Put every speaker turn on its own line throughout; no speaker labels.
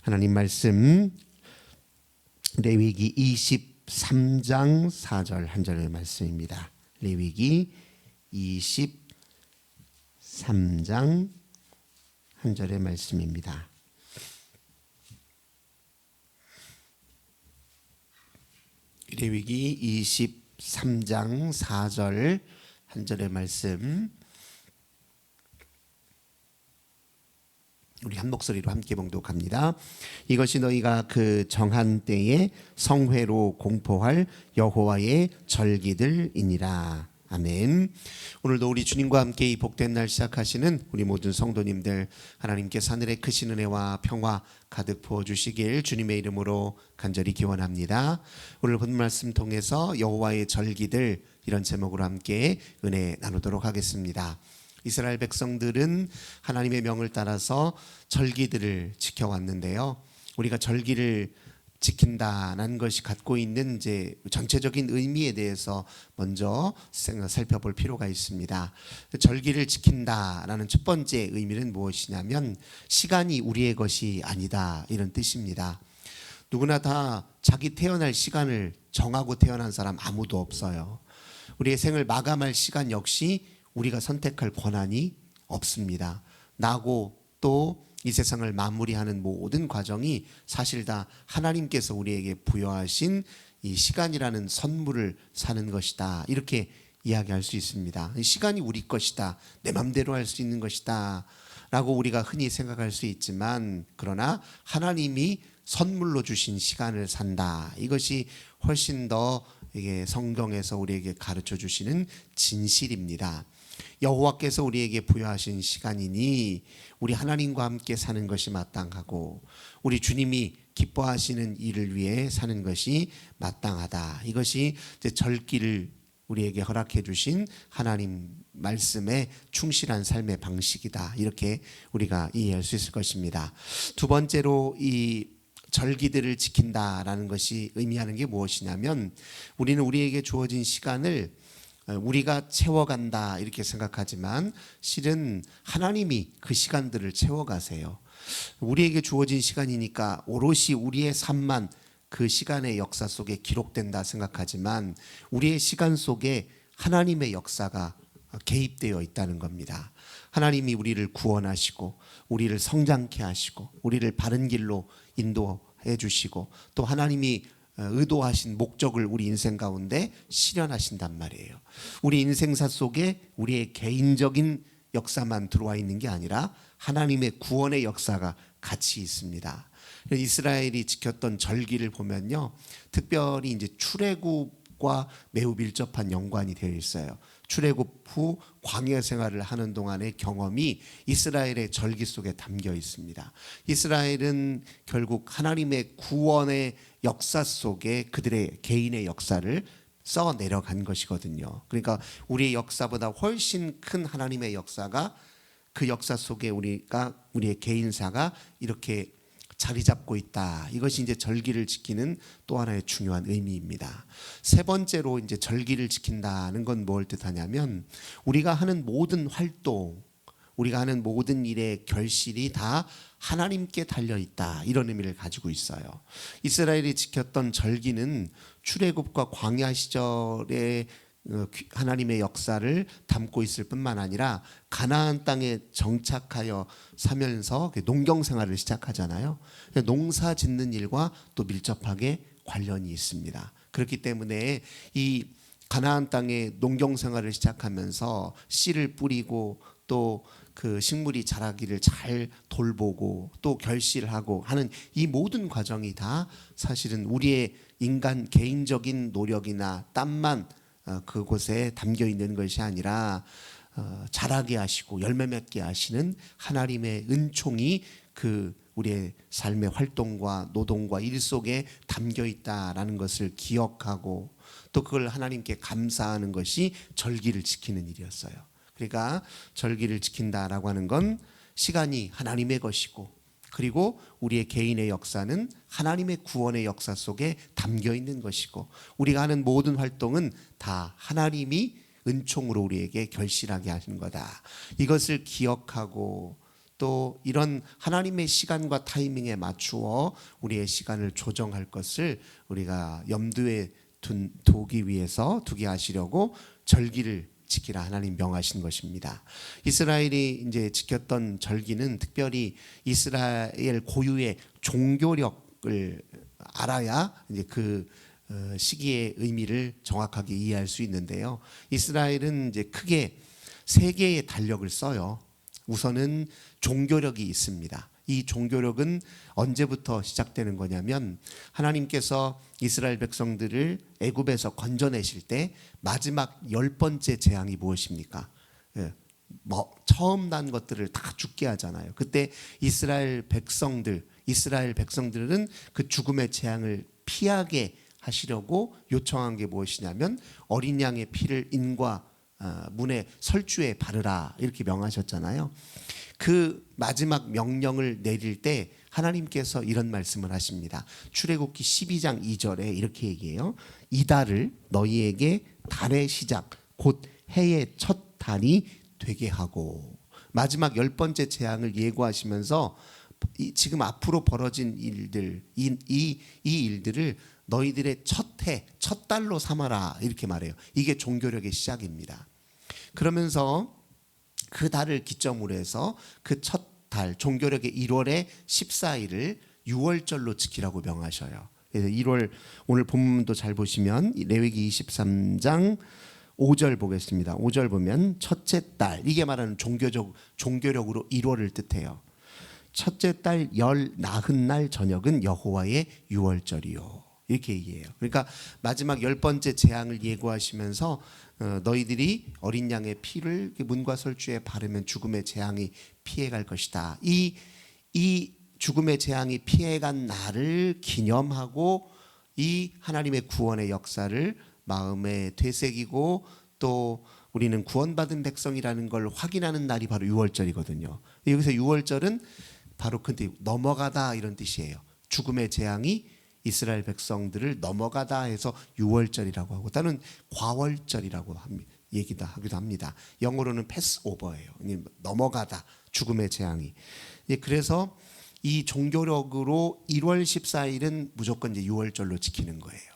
하나님 말씀 레위기 23장 4절 한 절의 말씀입니다. 레위기 23장 한 절의 말씀입니다. 레위기 23장 4절 한 절의 말씀, 우리 한 목소리로 함께 봉독합니다. 이것이 너희가 그 정한 때에 성회로 공포할 여호와의 절기들이니라. 아멘. 오늘도 우리 주님과 함께 이 복된 날 시작하시는 우리 모든 성도님들, 하나님께서 하늘의 크신 은혜와 평화 가득 부어주시길 주님의 이름으로 간절히 기원합니다. 오늘 본 말씀 통해서 여호와의 절기들, 이런 제목으로 함께 은혜 나누도록 하겠습니다. 이스라엘 백성들은 하나님의 명을 따라서 절기들을 지켜왔는데요, 우리가 절기를 지킨다는 것이 갖고 있는 이제 전체적인 의미에 대해서 먼저 살펴볼 필요가 있습니다. 절기를 지킨다라는 첫 번째 의미는 무엇이냐면, 시간이 우리의 것이 아니다, 이런 뜻입니다. 누구나 다 자기 태어날 시간을 정하고 태어난 사람 아무도 없어요. 우리의 생을 마감할 시간 역시 우리가 선택할 권한이 없습니다. 나고 또 이 세상을 마무리하는 모든 과정이 사실 다 하나님께서 우리에게 부여하신 이 시간이라는 선물을 사는 것이다, 이렇게 이야기할 수 있습니다. 시간이 우리 것이다, 내 맘대로 할 수 있는 것이다 라고 우리가 흔히 생각할 수 있지만, 그러나 하나님이 선물로 주신 시간을 산다, 이것이 훨씬 더 이게 성경에서 우리에게 가르쳐 주시는 진실입니다. 여호와께서 우리에게 부여하신 시간이니 우리 하나님과 함께 사는 것이 마땅하고, 우리 주님이 기뻐하시는 일을 위해 사는 것이 마땅하다. 이것이 이제 절기를 우리에게 허락해 주신 하나님 말씀에 충실한 삶의 방식이다, 이렇게 우리가 이해할 수 있을 것입니다. 두 번째로 이 절기들을 지킨다라는 것이 의미하는 게 무엇이냐면, 우리는 우리에게 주어진 시간을 우리가 채워간다 이렇게 생각하지만, 실은 하나님이 그 시간들을 채워가세요. 우리에게 주어진 시간이니까 오롯이 우리의 삶만 그 시간의 역사 속에 기록된다 생각하지만, 우리의 시간 속에 하나님의 역사가 개입되어 있다는 겁니다. 하나님이 우리를 구원하시고 우리를 성장케 하시고 우리를 바른 길로 인도해 주시고, 또 하나님이 의도하신 목적을 우리 인생 가운데 실현하신단 말이에요. 우리 인생사 속에 우리의 개인적인 역사만 들어와 있는 게 아니라 하나님의 구원의 역사가 같이 있습니다. 이스라엘이 지켰던 절기를 보면요, 특별히 이제 출애굽과 매우 밀접한 연관이 되어 있어요. 출애굽 후 광야 생활을 하는 동안의 경험이 이스라엘의 절기 속에 담겨 있습니다. 이스라엘은 결국 하나님의 구원의 역사 속에 그들의 개인의 역사를 써 내려간 것이거든요. 그러니까 우리의 역사보다 훨씬 큰 하나님의 역사가 그 역사 속에 우리의 개인사가 이렇게 자리 잡고 있다. 이것이 이제 절기를 지키는 또 하나의 중요한 의미입니다. 세 번째로 이제 절기를 지킨다는 건 뭘 뜻하냐면, 우리가 하는 모든 활동, 우리가 하는 모든 일의 결실이 다 하나님께 달려 있다, 이런 의미를 가지고 있어요. 이스라엘이 지켰던 절기는 출애굽과 광야 시절에 하나님의 역사를 담고 있을 뿐만 아니라, 가나안 땅에 정착하여 사면서 농경 생활을 시작하잖아요. 농사 짓는 일과 또 밀접하게 관련이 있습니다. 그렇기 때문에 이 가나안 땅에 농경 생활을 시작하면서 씨를 뿌리고 또 그 식물이 자라기를 잘 돌보고 또 결실하고 하는 이 모든 과정이 다 사실은 우리의 인간 개인적인 노력이나 땀만 그곳에 담겨 있는 것이 아니라, 자라게 하시고 열매 맺게 하시는 하나님의 은총이 그 우리의 삶의 활동과 노동과 일 속에 담겨 있다라는 것을 기억하고, 또 그걸 하나님께 감사하는 것이 절기를 지키는 일이었어요. 그러니까 절기를 지킨다라고 하는 건 시간이 하나님의 것이고, 그리고 우리의 개인의 역사는 하나님의 구원의 역사 속에 담겨 있는 것이고, 우리가 하는 모든 활동은 다 하나님이 은총으로 우리에게 결실하게 하신 거다. 이것을 기억하고 또 이런 하나님의 시간과 타이밍에 맞추어 우리의 시간을 조정할 것을 우리가 염두에 두게 하시려고 절기를 지키라 하나님 명하신 것입니다. 이스라엘이 이제 지켰던 절기는 특별히 이스라엘 고유의 종교력을 알아야 이제 그 시기의 의미를 정확하게 이해할 수 있는데요. 이스라엘은 이제 크게 세 개의 달력을 써요. 우선은 종교력이 있습니다. 이 종교력은 언제부터 시작되는 거냐면 하나님께서 이스라엘 백성들을 애굽에서 건져내실 때 마지막 10번째 재앙이 무엇입니까? 처음 난 것들을 다 죽게 하잖아요. 그때 이스라엘 백성들은 그 죽음의 재앙을 피하게 하시려고 요청한 게 무엇이냐면 어린 양의 피를 인과 문에 설주에 바르라 이렇게 명하셨잖아요. 그 마지막 명령을 내릴 때 하나님께서 이런 말씀을 하십니다. 출애굽기 12장 2절에 이렇게 얘기해요. 이달을 너희에게 달의 시작 곧 해의 첫 달이 되게 하고, 마지막 10번째 재앙을 예고하시면서 지금 앞으로 벌어진 일들, 이 일들을 너희들의 첫 해, 첫 달로 삼아라 이렇게 말해요. 이게 종교력의 시작입니다. 그러면서 그 달을 기점으로 해서 그 첫 달, 종교력의 1월의 14일을 6월절로 지키라고 명하셔요. 그래서 1월 오늘 본문도 잘 보시면 레위기 23장 5절 보겠습니다. 5절 보면 첫째 달, 이게 말하는 종교력으로 1월을 뜻해요. 첫째 달 열 나흔 날 저녁은 여호와의 6월절이요. 이렇게 얘기해요. 그러니까 마지막 10번째 재앙을 예고하시면서 너희들이 어린 양의 피를 문과 설주에 바르면 죽음의 재앙이 피해갈 것이다. 이 죽음의 재앙이 피해간 날을 기념하고 이 하나님의 구원의 역사를 마음에 되새기고 또 우리는 구원받은 백성이라는 걸 확인하는 날이 바로 6월절이거든요. 여기서 6월절은 바로 근데 넘어가다 이런 뜻이에요. 죽음의 재앙이 이스라엘 백성들을 넘어가다 해서 6월절이라고 하고, 다른 과월절이라고 하기도 합니다. 영어로는 패스오버예요. 넘어가다, 죽음의 재앙이. 그래서 이 종교력으로 1월 14일은 무조건 이제 6월절로 지키는 거예요.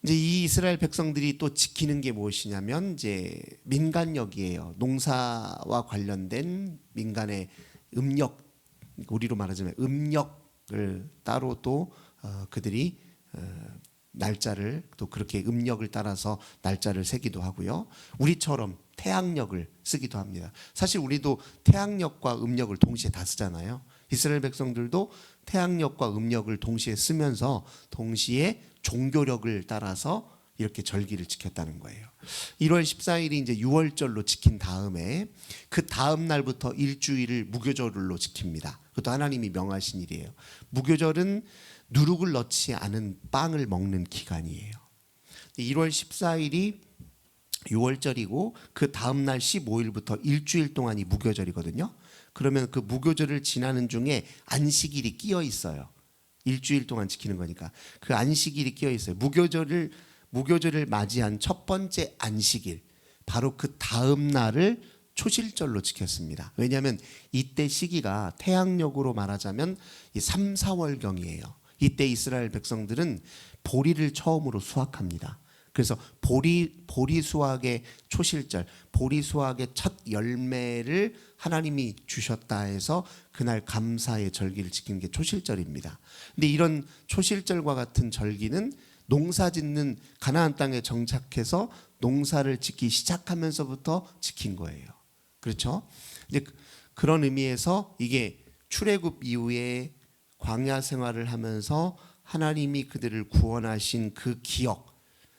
이제 이 이스라엘 백성들이 또 지키는 게 무엇이냐면 이제 민간력이에요. 농사와 관련된 민간의 음력, 우리로 말하자면 음력을 따로 또 그들이 날짜를 또 그렇게 음력을 따라서 날짜를 세기도 하고요. 우리처럼 태양력을 쓰기도 합니다. 사실 우리도 태양력과 음력을 동시에 다 쓰잖아요. 이스라엘 백성들도 태양력과 음력을 동시에 쓰면서 동시에 종교력을 따라서 이렇게 절기를 지켰다는 거예요. 1월 14일이 이제 6월절로 지킨 다음에 그 다음 날부터 일주일을 무교절로 지킵니다. 그것도 하나님이 명하신 일이에요. 무교절은 누룩을 넣지 않은 빵을 먹는 기간이에요. 1월 14일이 6월절이고 그 다음 날 15일부터 일주일 동안이 무교절이거든요. 그러면 그 무교절을 지나는 중에 안식일이 끼어 있어요. 일주일 동안 지키는 거니까 그 안식일이 끼어 있어요. 무교절을 맞이한 첫 번째 안식일, 바로 그 다음 날을 초실절로 지켰습니다. 왜냐하면 이때 시기가 태양력으로 말하자면 3, 4월경이에요. 이때 이스라엘 백성들은 보리를 처음으로 수확합니다. 그래서 보리 수확의 초실절, 보리 수확의 첫 열매를 하나님이 주셨다 해서 그날 감사의 절기를 지키는 게 초실절입니다. 근데 이런 초실절과 같은 절기는 농사 짓는 가나안 땅에 정착해서 농사를 짓기 시작하면서부터 지킨 거예요. 그렇죠? 이제 그런 의미에서 이게 출애굽 이후에 광야 생활을 하면서 하나님이 그들을 구원하신 그 기억,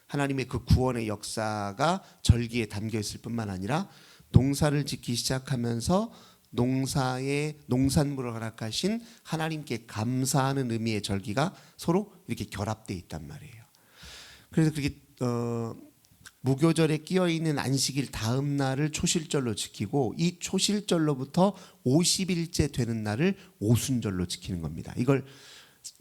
하나님의 그 구원의 역사가 절기에 담겨 있을 뿐만 아니라 농사를 짓기 시작하면서 농사의 농산물을 허락하신 하나님께 감사하는 의미의 절기가 서로 이렇게 결합되어 있단 말이에요. 그래서 그렇게 무교절에 끼어 있는 안식일 다음 날을 초실절로 지키고 이 초실절로부터 50일째 되는 날을 오순절로 지키는 겁니다. 이걸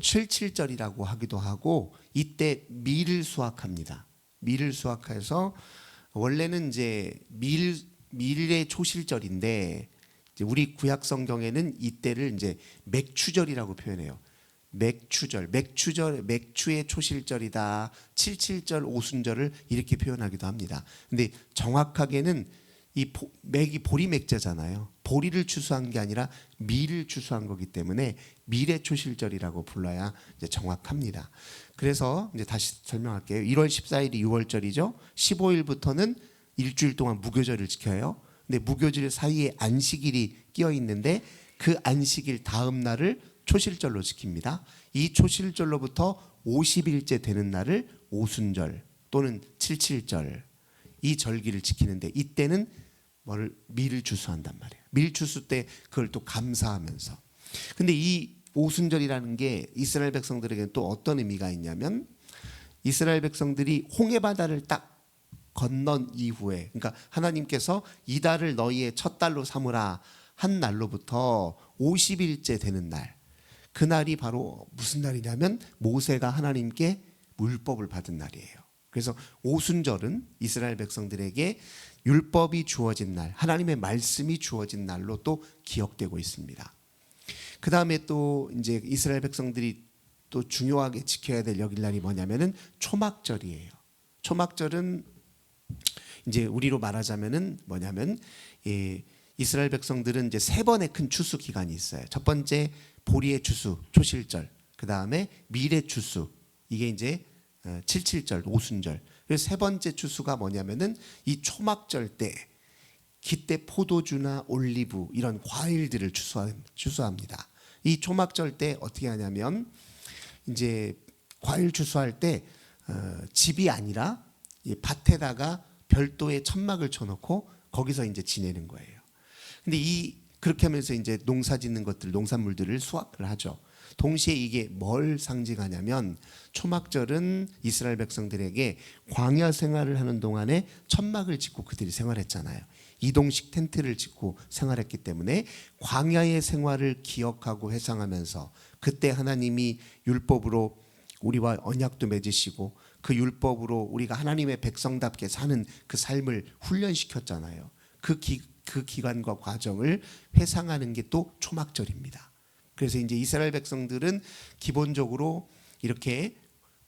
칠칠절이라고 하기도 하고, 이때 밀을 수확합니다. 밀을 수확해서 원래는 이제 밀의 초실절인데 이제 우리 구약 성경에는 이때를 이제 맥추절이라고 표현해요. 맥추의 초실절이다. 77절 오순절을 이렇게 표현하기도 합니다. 근데 정확하게는 이 맥이 보리 맥자잖아요. 보리를 추수한 게 아니라 밀을 추수한 거기 때문에 밀의 초실절이라고 불러야 이제 정확합니다. 그래서 이제 다시 설명할게요. 1월 14일이 6월절이죠. 15일부터는 일주일 동안 무교절을 지켜요. 근데 무교절 사이에 안식일이 끼어 있는데 그 안식일 다음 날을 초실절로 지킵니다. 이 초실절로부터 50일째 되는 날을 오순절 또는 77절 이 절기를 지키는데 이때는 밀을 추수한단 말이에요. 밀 추수 때 그걸 또 감사하면서. 근데 이 오순절이라는 게 이스라엘 백성들에게는 또 어떤 의미가 있냐면 이스라엘 백성들이 홍해 바다를 딱 건넌 이후에, 그러니까 하나님께서 이 달을 너희의 첫 달로 삼으라 한 날로부터 50일째 되는 날, 그 날이 바로 무슨 날이냐면 모세가 하나님께 율법을 받은 날이에요. 그래서 오순절은 이스라엘 백성들에게 율법이 주어진 날, 하나님의 말씀이 주어진 날로 또 기억되고 있습니다. 그 다음에 또 이제 이스라엘 백성들이 또 중요하게 지켜야 될 여길날이 뭐냐면은 초막절이에요. 초막절은 이제 우리로 말하자면은 뭐냐면 이스라엘 백성들은 이제 세 번의 큰 추수 기간이 있어요. 첫 번째 보리의 추수 초실절, 그 다음에 밀의 추수, 이게 이제 77절 오순절. 그래서 세 번째 추수가 뭐냐면은 이 초막절 때 기대 포도주나 올리브 이런 과일들을 추수합니다. 이 초막절 때 어떻게 하냐면 이제 과일 추수할 때 집이 아니라 이 밭에다가 별도의 천막을 쳐놓고 거기서 이제 지내는 거예요. 근데 그렇게 하면서 이제 농사 짓는 것들, 농산물들을 수확을 하죠. 동시에 이게 뭘 상징하냐면 초막절은 이스라엘 백성들에게 광야 생활을 하는 동안에 천막을 짓고 그들이 생활했잖아요. 이동식 텐트를 짓고 생활했기 때문에 광야의 생활을 기억하고 회상하면서 그때 하나님이 율법으로 우리와 언약도 맺으시고 그 율법으로 우리가 하나님의 백성답게 사는 그 삶을 훈련시켰잖아요. 그 기간과 과정을 회상하는 게 또 초막절입니다. 그래서 이제 이스라엘 백성들은 기본적으로 이렇게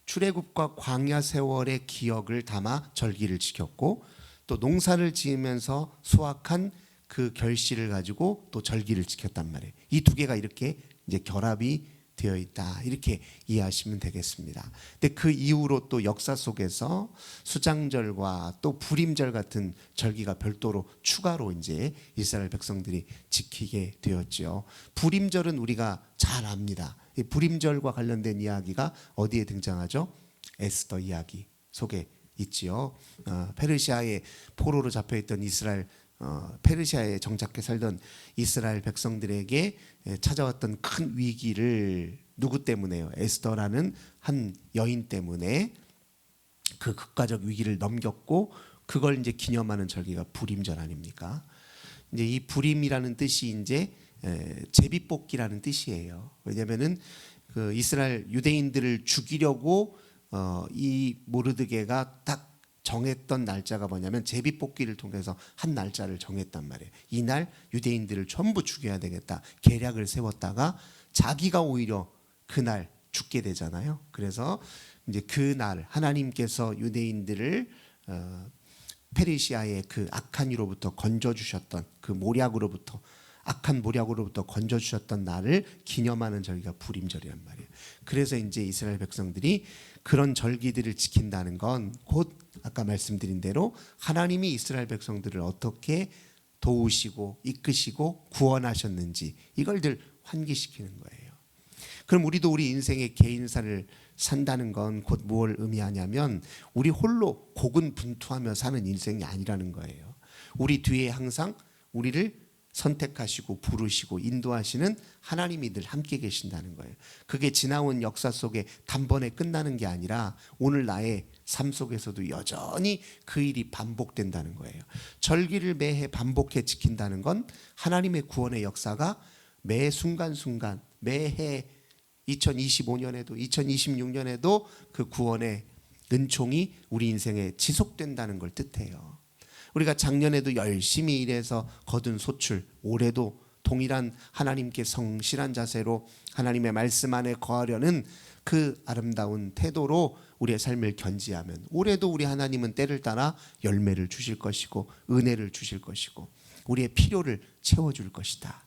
출애굽과 광야 세월의 기억을 담아 절기를 지켰고 또 농사를 지으면서 수확한 그 결실을 가지고 또 절기를 지켰단 말이에요. 이 두 개가 이렇게 이제 결합이 되어 있다, 이렇게 이해하시면 되겠습니다. 근데 그 이후로 또 역사 속에서 수장절과 또 불임절 같은 절기가 별도로 추가로 이제 이스라엘 백성들이 지키게 되었죠. 불임절은 우리가 잘 압니다. 이 불임절과 관련된 이야기가 어디에 등장하죠? 에스더 이야기 속에 있지요. 페르시아의 포로로 잡혀있던 이스라엘, 페르시아에 정착해 살던 이스라엘 백성들에게 찾아왔던 큰 위기를 누구 때문에요? 에스더라는 한 여인 때문에 그 극가적 위기를 넘겼고 그걸 이제 기념하는 절기가 불임절 아닙니까? 이제 이 불임이라는 뜻이 이제 제비뽑기라는 뜻이에요. 왜냐하면은 그 이스라엘 유대인들을 죽이려고 이 모르드게가 딱 정했던 날짜가 뭐냐면 제비뽑기를 통해서 한 날짜를 정했단 말이에요. 이날 유대인들을 전부 죽여야 되겠다 계략을 세웠다가 자기가 오히려 그날 죽게 되잖아요. 그래서 이제 그날 하나님께서 유대인들을 페르시아의 그 악한 이로부터 건져주셨던 그 모략으로부터, 악한 모략으로부터 건져주셨던 날을 기념하는 절기가 불임절이란 말이에요. 그래서 이제 이스라엘 백성들이 그런 절기들을 지킨다는 건 곧 아까 말씀드린 대로 하나님이 이스라엘 백성들을 어떻게 도우시고 이끄시고 구원하셨는지 이걸 늘 환기시키는 거예요. 그럼 우리도 우리 인생의 개인사를 산다는 건 곧 무엇을 의미하냐면 우리 홀로 고군분투하며 사는 인생이 아니라는 거예요. 우리 뒤에 항상 우리를 선택하시고 부르시고 인도하시는 하나님이 늘 함께 계신다는 거예요. 그게 지나온 역사 속에 단번에 끝나는 게 아니라 오늘 나의 삶 속에서도 여전히 그 일이 반복된다는 거예요. 절기를 매해 반복해 지킨다는 건 하나님의 구원의 역사가 매 순간순간 매해 2025년에도 2026년에도 그 구원의 은총이 우리 인생에 지속된다는 걸 뜻해요. 우리가 작년에도 열심히 일해서 거둔 소출 올해도 동일한 하나님께 성실한 자세로 하나님의 말씀 안에 거하려는 그 아름다운 태도로 우리의 삶을 견지하면 올해도 우리 하나님은 때를 따라 열매를 주실 것이고 은혜를 주실 것이고 우리의 필요를 채워줄 것이다.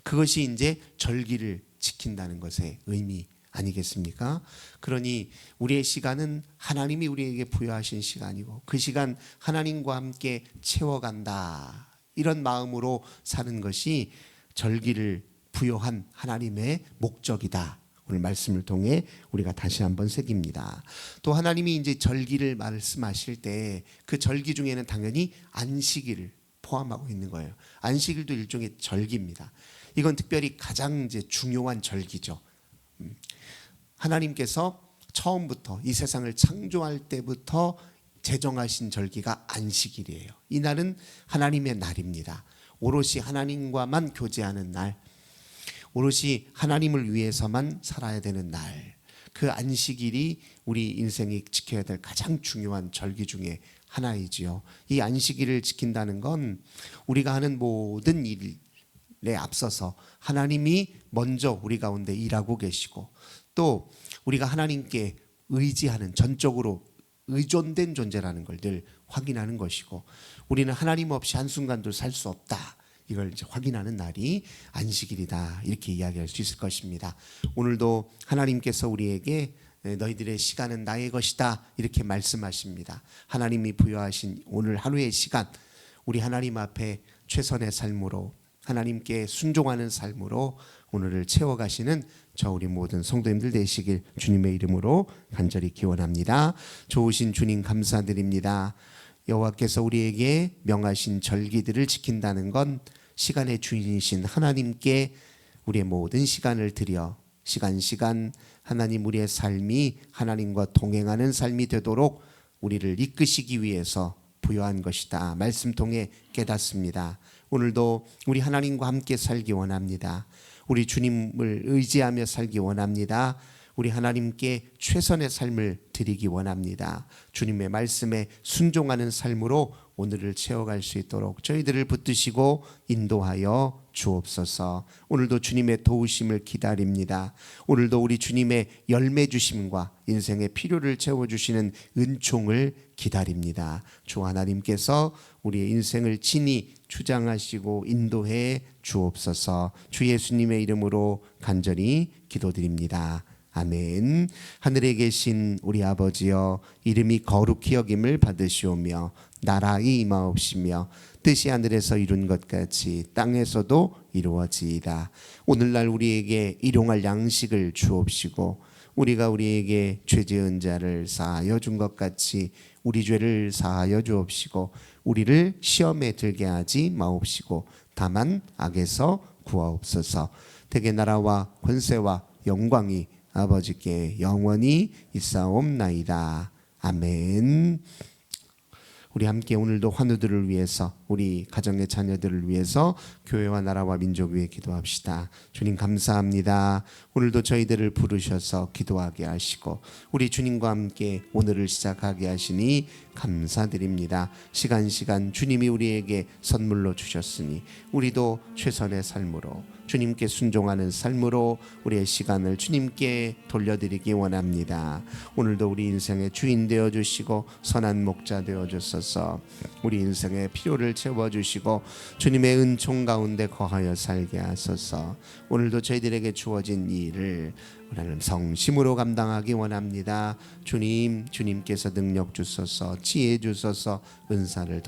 그것이 이제 절기를 지킨다는 것의 의미 아니겠습니까? 그러니 우리의 시간은 하나님이 우리에게 부여하신 시간이고 그 시간 하나님과 함께 채워간다. 이런 마음으로 사는 것이 절기를 부여한 하나님의 목적이다. 오늘 말씀을 통해 우리가 다시 한번 새깁니다. 또 하나님이 이제 절기를 말씀하실 때 그 절기 중에는 당연히 안식일을 포함하고 있는 거예요. 안식일도 일종의 절기입니다. 이건 특별히 가장 이제 중요한 절기죠. 하나님께서 처음부터 이 세상을 창조할 때부터 제정하신 절기가 안식일이에요. 이 날은 하나님의 날입니다. 오롯이 하나님과만 교제하는 날, 오롯이 하나님을 위해서만 살아야 되는 날, 그 안식일이 우리 인생이 지켜야 될 가장 중요한 절기 중에 하나이지요. 이 안식일을 지킨다는 건 우리가 하는 모든 일에 앞서서 하나님이 먼저 우리 가운데 일하고 계시고 또 우리가 하나님께 의지하는 전적으로 의존된 존재라는 걸 늘 확인하는 것이고 우리는 하나님 없이 한순간도 살 수 없다. 이걸 이제 확인하는 날이 안식일이다. 이렇게 이야기할 수 있을 것입니다. 오늘도 하나님께서 우리에게 너희들의 시간은 나의 것이다. 이렇게 말씀하십니다. 하나님이 부여하신 오늘 하루의 시간 우리 하나님 앞에 최선의 삶으로 하나님께 순종하는 삶으로 오늘을 채워가시는 저 우리 모든 성도님들 되시길 주님의 이름으로 간절히 기원합니다. 좋으신 주님 감사드립니다. 여호와께서 우리에게 명하신 절기들을 지킨다는 건 시간의 주인이신 하나님께 우리의 모든 시간을 드려 시간 하나님 우리의 삶이 하나님과 동행하는 삶이 되도록 우리를 이끄시기 위해서 부여한 것이다. 말씀 통해 깨닫습니다. 오늘도 우리 하나님과 함께 살기 원합니다. 우리 주님을 의지하며 살기 원합니다. 우리 하나님께 최선의 삶을 드리기 원합니다. 주님의 말씀에 순종하는 삶으로 오늘을 채워갈 수 있도록 저희들을 붙드시고 인도하여 주옵소서. 오늘도 주님의 도우심을 기다립니다. 오늘도 우리 주님의 열매 주심과 인생의 필요를 채워주시는 은총을 기다립니다. 주 하나님께서 우리의 인생을 친히 주장하시고 인도해 주옵소서. 주 예수님의 이름으로 간절히 기도드립니다. 아멘. 하늘에 계신 우리 아버지여, 이름이 거룩히 여김을 받으시오며 나라의 임하옵시며 뜻이 하늘에서 이룬 것 같이 땅에서도 이루어지이다. 오늘날 우리에게 일용할 양식을 주옵시고 우리가 우리에게 죄 지은 자를 사하여 준 것 같이 우리 죄를 사하여 주옵시고 우리를 시험에 들게 하지 마옵시고 다만 악에서 구하옵소서. 대개 나라와 권세와 영광이 아버지께 영원히 있사옵나이다. 아멘. 우리 함께 오늘도 환우들을 위해서, 우리 가정의 자녀들을 위해서 교회와 나라와 민족 위해 기도합시다. 주님 감사합니다. 오늘도 저희들을 부르셔서 기도하게 하시고 우리 주님과 함께 오늘을 시작하게 하시니 감사드립니다. 시간 주님이 우리에게 선물로 주셨으니 우리도 최선의 삶으로 주님께 순종하는 삶으로 우리의 시간을 주님께 돌려드리기 원합니다. 오늘도 우리 인생의 주인 되어주시고 선한 목자 되어주셔서 우리 인생의 필요를 채워주시고 주님의 은총 가운데 거하여 살게 하소서. 오늘도 저희들에게 주어진 일을 우리는 성심으로 감당하기 원합니다. 주님께서 능력 주소서, 지혜 주소서, 은사를